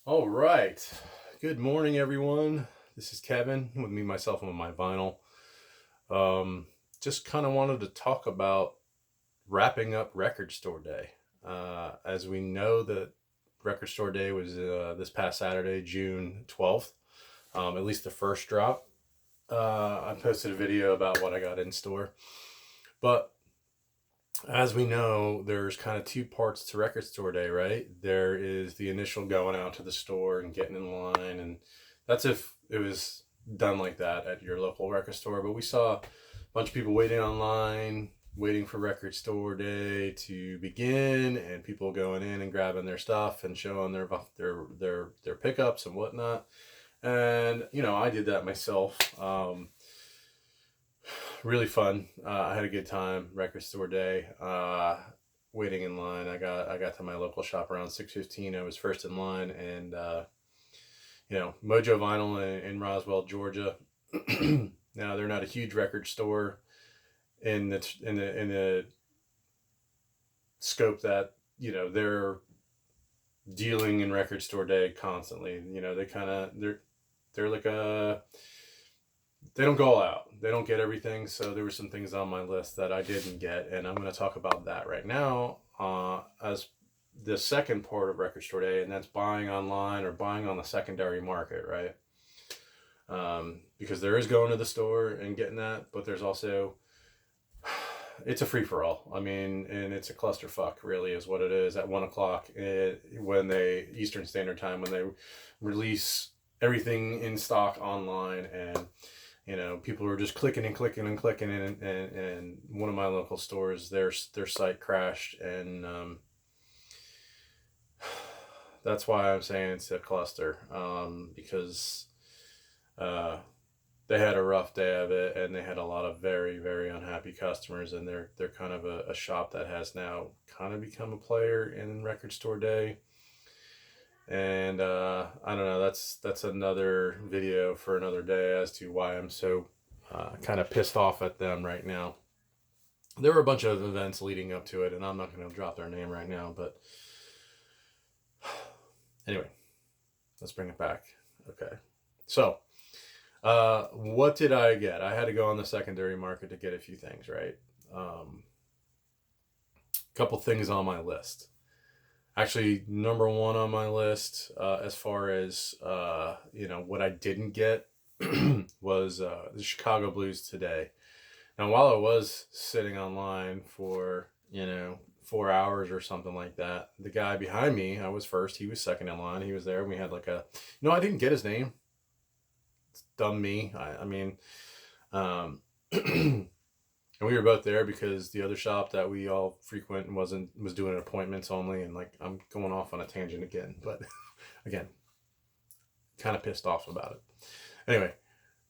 All right. Good morning, everyone. This is Kevin with me, myself, and my vinyl. Just kind of wanted to talk about wrapping up Record Store Day. As we know, that Record Store Day was this past Saturday, June 12th. At least the first drop. I posted a video about what I got in store. But as we know, there's kind of two parts to Record Store Day, right? There is the initial going out to the store and getting in line, and that's if it was done like that at your local record store. But we saw a bunch of people waiting online, waiting for Record Store Day to begin, and people going in and grabbing their stuff and showing their pickups and whatnot. And I did that myself. Really fun. I had a good time. Record Store Day. Waiting in line. I got to my local shop around 6:15. I was first in line, and Mojo Vinyl in Roswell, Georgia. Now they're not a huge record store in the scope that they're dealing in Record Store Day constantly. They're like a they don't go all out. They don't get everything. So there were some things on my list that I didn't get, and I'm going to talk about that right now as the second part of Record Store Day, and that's buying online or buying on the secondary market, right? Because there is going to the store and getting that, but there's also it's a free for all. I mean, and it's a clusterfuck, really, is what it is. At 1 o'clock, when they Eastern Standard Time, when they release everything in stock online, and people were just clicking and clicking and clicking, and one of my local stores, their site crashed, and that's why I'm saying it's a cluster, because they had a rough day of it, and they had a lot of very, very unhappy customers, and they're kind of a shop that has now kind of become a player in Record Store Day. And I don't know, that's another video for another day as to why I'm so kind of pissed off at them right now. There were a bunch of events leading up to it, and I'm not going to drop their name right now, but anyway, let's bring it back. Okay, so what did I get? I had to go on the secondary market to get a few things, right? Couple things on my list. Actually, number one on my list, as far as what I didn't get, was the Chicago Blues today. Now, while I was sitting online for 4 hours or something like that, the guy behind me, I was first, he was second in line. He was there, and we had like I didn't get his name. It's dumb me. I mean, and we were both there because the other shop that we all frequent was doing appointments only, and like, I'm going off on a tangent again, but again, kind of pissed off about it. Anyway,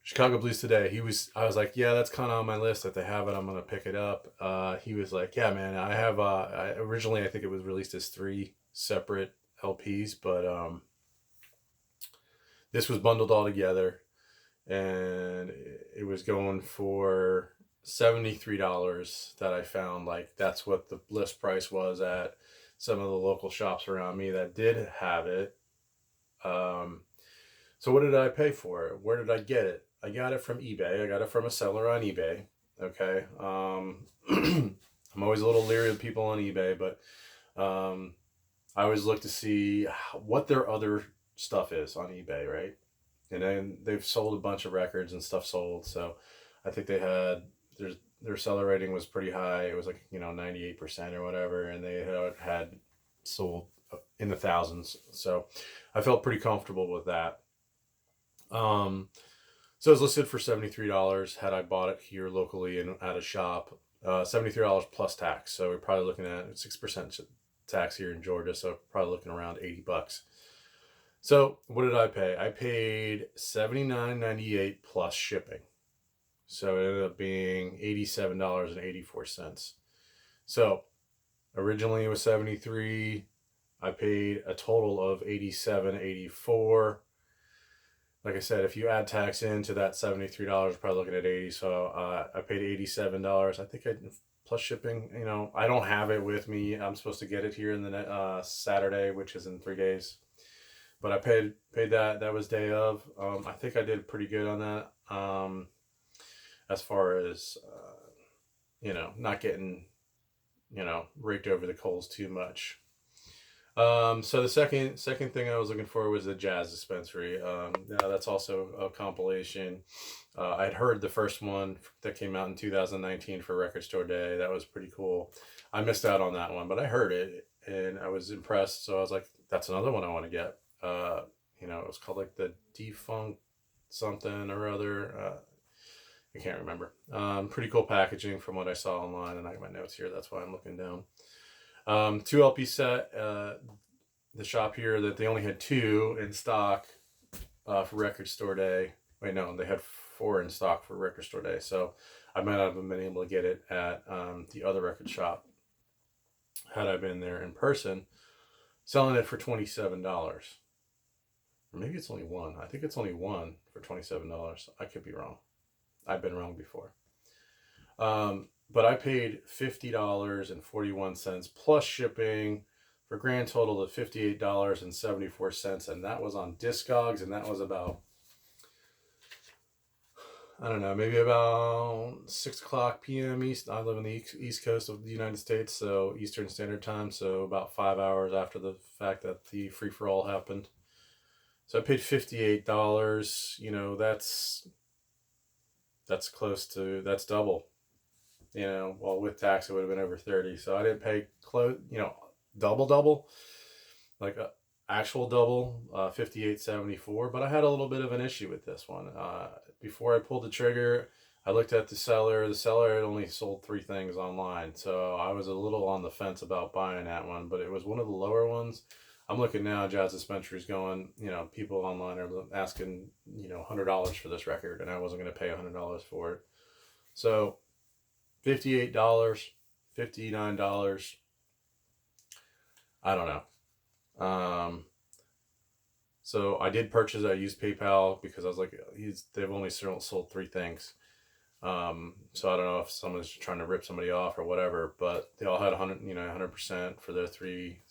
Chicago Blues today. I was like, yeah, that's kind of on my list. If they have it, I'm gonna pick it up. He was like, yeah, man, I have. Originally, I think it was released as 3 separate LPs, but this was bundled all together, and it was going for $73 that I found. Like, that's what the list price was at some of the local shops around me that did have it. So what did I pay for it? Where did I get it? I got it from eBay. I got it from a seller on eBay. Okay. I'm always a little leery of people on eBay, but I always look to see what their other stuff is on eBay, right? And then they've sold a bunch of records and stuff sold. So I think they had their seller rating was pretty high. It was like 98% or whatever, and they had sold in the thousands. So I felt pretty comfortable with that. So it was listed for $73 had I bought it here locally and at a shop. $73 plus tax. So we're probably looking at 6% tax here in Georgia. So probably looking around $80. So what did I pay? I paid $79.98 plus shipping. So it ended up being $87.84. So originally it was $73. I paid a total of $87.84. Like I said, if you add tax into that $73, you're probably looking at $80. So I paid $87. I think plus shipping. I don't have it with me. I'm supposed to get it here in the Saturday, which is in 3 days. but I paid that. That was day of. I think I did pretty good on that. As far as not getting raked over the coals too much. So the second thing I was looking for was the Jazz Dispensary. That's also a compilation. I'd heard the first one that came out in 2019 for Record Store Day. That was pretty cool. I missed out on that one, but I heard it and I was impressed. So I was like, that's another one I want to get. It was called like the Defunct something or other. I can't remember. Pretty cool packaging from what I saw online, and I got my notes here. That's why I'm looking down. 2 LP set. The shop here that they only had 2 in stock for Record Store Day. Wait, no, they had 4 in stock for Record Store Day. So I might not have been able to get it at the other record shop had I been there in person, selling it for $27. Or maybe it's only one. I think it's only one for $27. I could be wrong. I've been wrong before. But I paid $50.41 plus shipping for a grand total of $58.74. And that was on Discogs, and that was about, I don't know, maybe about 6 o'clock p.m. East. I live in the East Coast of the United States, so Eastern Standard Time, so about 5 hours after the fact that the free-for-all happened. So I paid $58. That's close to, that's double. Well, with tax, it would have been over 30. So I didn't pay double, like a actual double, 58.74. But I had a little bit of an issue with this one. Before I pulled the trigger, I looked at the seller. The seller had only sold 3 things online. So I was a little on the fence about buying that one, but it was one of the lower ones. I'm looking now, Jazz Dispensary's going, people online are asking, $100 for this record, and I wasn't going to pay $100 for it. So $58, $59, I don't know. So I did purchase, I used PayPal because I was like, they've only sold 3 things. So I don't know if someone's trying to rip somebody off or whatever, but they all had 100% for their three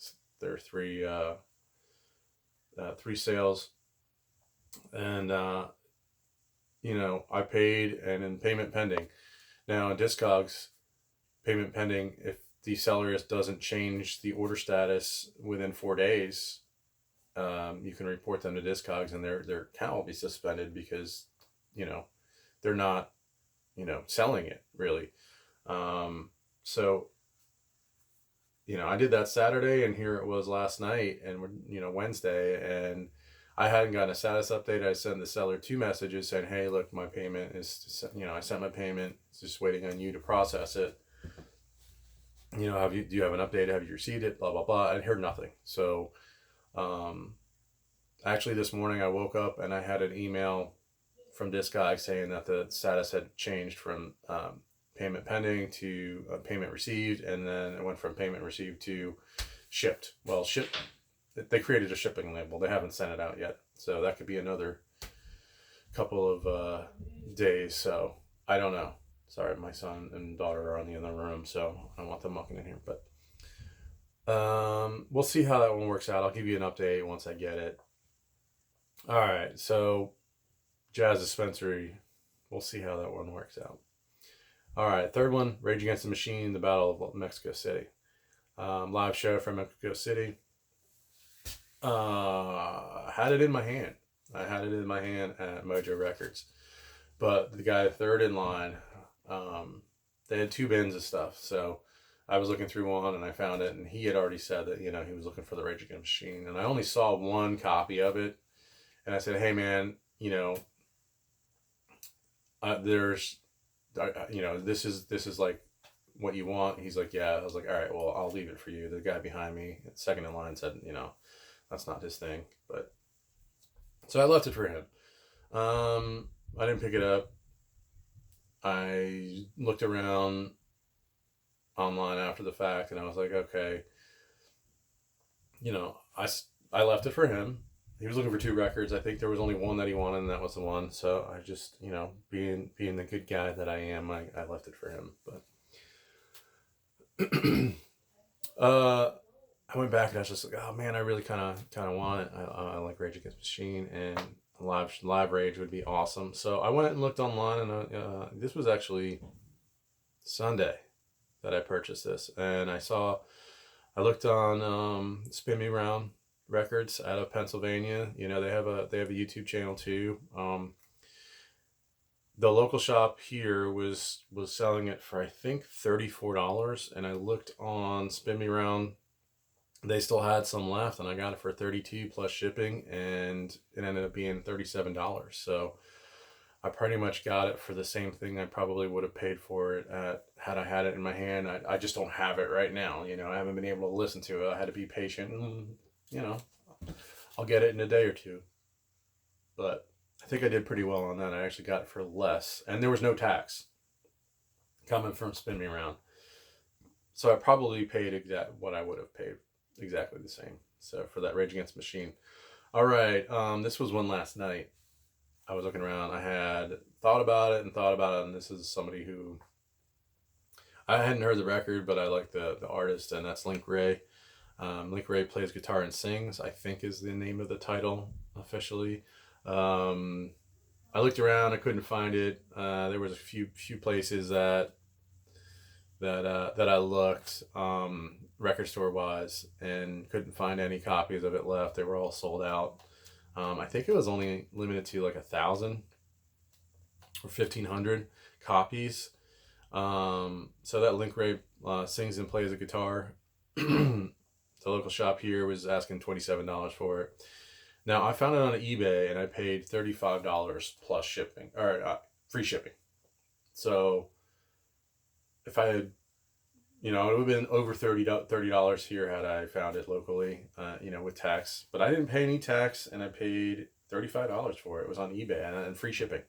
sales. And, I paid, and in payment pending. Now in Discogs, payment pending, if the seller doesn't change the order status within 4 days, you can report them to Discogs, and their account will be suspended because, they're not, selling it really. So, I did that Saturday, and here it was last night, and Wednesday, and I hadn't gotten a status update. I sent the seller 2 messages saying, hey, look, my payment is, I sent my payment. It's just waiting on you to process it. Do you have an update? Have you received it? Blah, blah, blah. I heard nothing. So, actually this morning I woke up and I had an email from this guy saying that the status had changed from, payment pending to payment received. And then it went from payment received to shipped. Well, they created a shipping label. They haven't sent it out yet. So that could be another couple of days. So I don't know. Sorry, my son and daughter are in the other room, so I don't want them mucking in here. But we'll see how that one works out. I'll give you an update once I get it. All right, so Jazz Dispensary. We'll see how that one works out. All right, third one, Rage Against the Machine, the Battle of Mexico City. Live show from Mexico City. Had it in my hand. I had it in my hand at Mojo Records. But the guy third in line, they had 2 bins of stuff. So I was looking through one and I found it, and he had already said that, he was looking for the Rage Against the Machine. And I only saw 1 copy of it. And I said, hey man, there's, this is like what you want. He's like, yeah. I was like, all right, well, I'll leave it for you. The guy behind me, second in line, said, that's not his thing. But so I left it for him. I didn't pick it up. I looked around online after the fact, and I was like, okay, I left it for him. He was looking for 2 records. I think there was only one that he wanted, and that was the one. So I just, being the good guy that I am, I left it for him. But I went back and I was just like, oh man, I really kind of want it. I like Rage Against the Machine, and live Rage would be awesome. So I went and looked online, and this was actually Sunday that I purchased this, and I looked on Spin Me Round Records out of Pennsylvania. You know, they have a YouTube channel too. The local shop here was selling it for I think $34, and I looked on Spin Me Round. They still had some left, and I got it for 32 plus shipping, and it ended up being $37. So I pretty much got it for the same thing I probably would have paid for it at had I had it in my hand. I just don't have it right now. You know, I haven't been able to listen to it. I had to be patient, and you know, I'll get it in a day or two. But I think I did pretty well on that. I actually got it for less, and there was no tax coming from Spin Me Around. So I probably paid what I would have paid, exactly the same. So for that Rage Against the Machine. All right, this was one last night. I was looking around. I had thought about it and thought about it, and this is somebody who I hadn't heard the record, but I like the artist, and that's Link Ray. Link Ray plays guitar and sings, I think is the name of the title officially. I looked around, I couldn't find it. There was a few places that I looked, record store wise, and couldn't find any copies of it left. They were all sold out. I think it was only limited to like 1,000 or 1,500 copies. So that Link Ray sings and plays a guitar. The local shop here was asking $27 for it. Now I found it on eBay, and I paid $35 plus shipping, or free shipping. So if I had, you know, it would have been over $30 here had I found it locally, you know, with tax. But I didn't pay any tax, and I paid $35 for it. It was on eBay, and free shipping.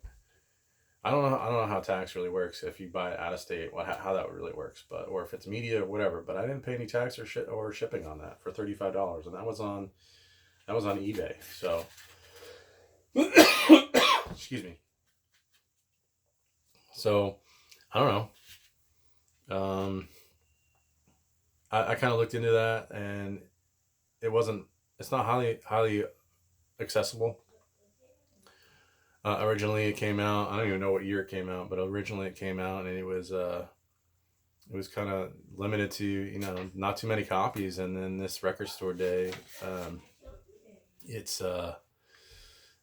I don't know how tax really works if you buy it out of state. How that really works, or if it's media or whatever. But I didn't pay any tax or shipping on that for $35, and that was on eBay. So excuse me. So I don't know. I kind of looked into that, and it's not highly accessible. Originally it came out, I don't even know what year it came out, but originally it came out, and it was kind of limited to, you know, not too many copies. And then this record store day, it's I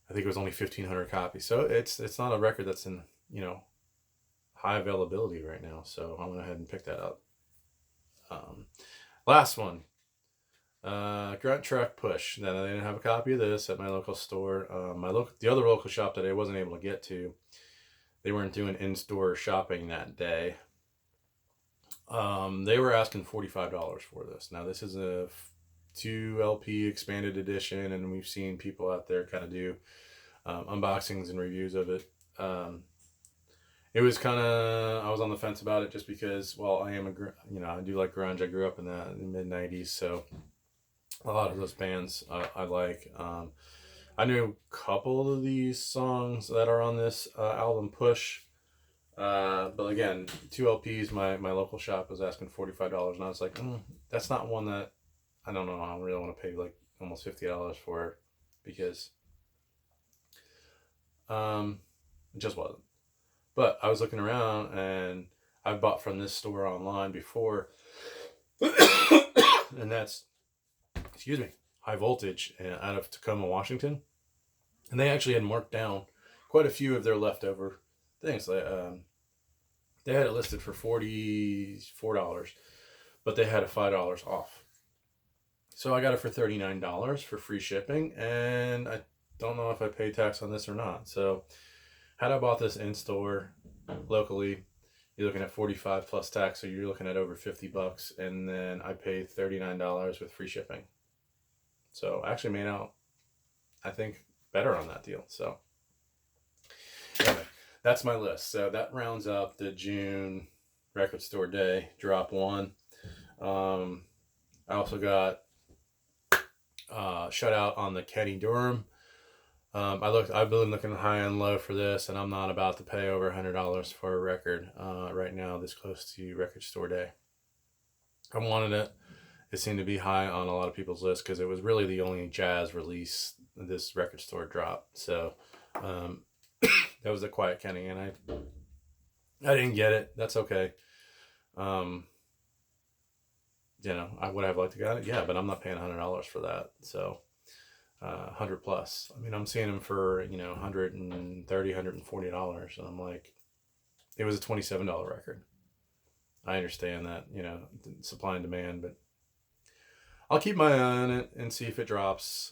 think it was only 1,500 copies. So it's not a record that's in, you know, high availability right now. So I went ahead and picked that up. Last one, Grunt Truck Push. Now they didn't have a copy of this at my local store. The other local shop that I wasn't able to get to, they weren't doing in-store shopping that day. They were asking $45 for this. Now this is a 2 LP expanded edition, and we've seen people out there kind of do unboxings and reviews of it. It was I was on the fence about it, just because, well, I do like grunge. I grew up in the mid 90s, so a lot of those bands I like. I knew a couple of these songs that are on this album Push. But again, 2 LPs, my local shop was asking $45, and I was like, that's not one that, I don't know, I don't really want to pay like almost $50 for it, because it just wasn't. But I was looking around, and I've bought from this store online before, and that's, excuse me, High Voltage out of Tacoma, Washington. And they actually had marked down quite a few of their leftover things. They had it listed for $44, but they had a $5 off. So I got it for $39 for free shipping, and I don't know if I paid tax on this or not. So had I bought this in store locally, you're looking at 45 plus tax, so you're looking at over $50, and then I paid $39 with free shipping. So I actually made out, I think, better on that deal. So anyway, that's my list. So that rounds up the June record store day drop one. I also got shut out on the Kenny Durham. I've been looking high and low for this, and I'm not about to pay over $100 for a record right now, this close to record store day. I wanted it. it seemed to be high on a lot of people's list because it was really the only jazz release this record store dropped. So um, that was the Quiet Kenny, and I didn't get it. That's okay. Um, I would have liked to get it, yeah, but I'm not paying $100 for that. So 100 plus. I mean, I'm seeing them for $130, $140, and I'm like, it was a $27 record. I understand that supply and demand, but I'll keep my eye on it and see if it drops.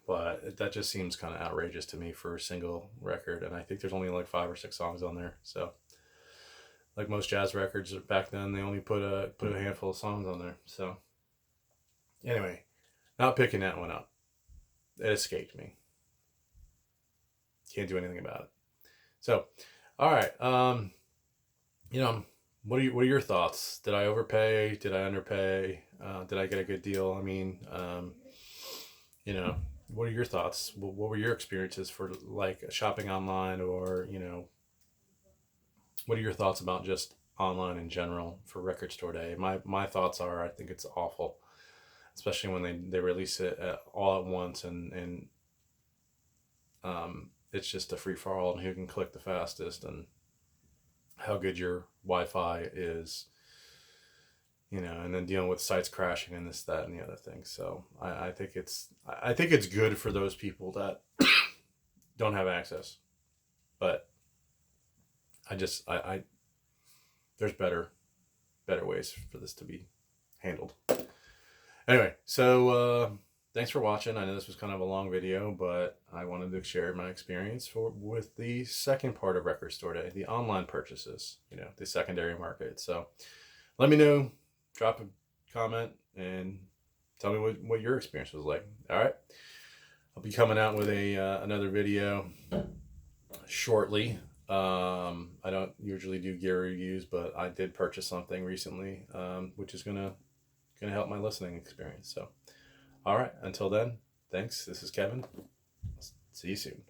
But that just seems kind of outrageous to me for a single record, and I think there's only like 5 or 6 songs on there. So, like most jazz records back then, they only put a handful of songs on there. So, anyway, not picking that one up. It escaped me. Can't do anything about it. So, all right. What are your thoughts? Did I overpay? Did I underpay? Did I get a good deal? I mean, what are your thoughts? What were your experiences for like shopping online, or what are your thoughts about just online in general for Record Store Day? My thoughts are, I think it's awful, especially when they release it all at once, and it's just a free for all, and who can click the fastest, and how good your Wi-Fi is, and then dealing with sites crashing and this, that, and the other thing. So I think it's good for those people that don't have access, but I there's better ways for this to be handled. Anyway, so thanks for watching. I know this was kind of a long video, but I wanted to share my experience with the second part of Record Store Day, the online purchases, the secondary market. So let me know, drop a comment, and tell me what your experience was like. All right, I'll be coming out with another video shortly. I don't usually do gear reviews, but I did purchase something recently, which is gonna help my listening experience. So, all right, until then, thanks. This is Kevin. See you soon.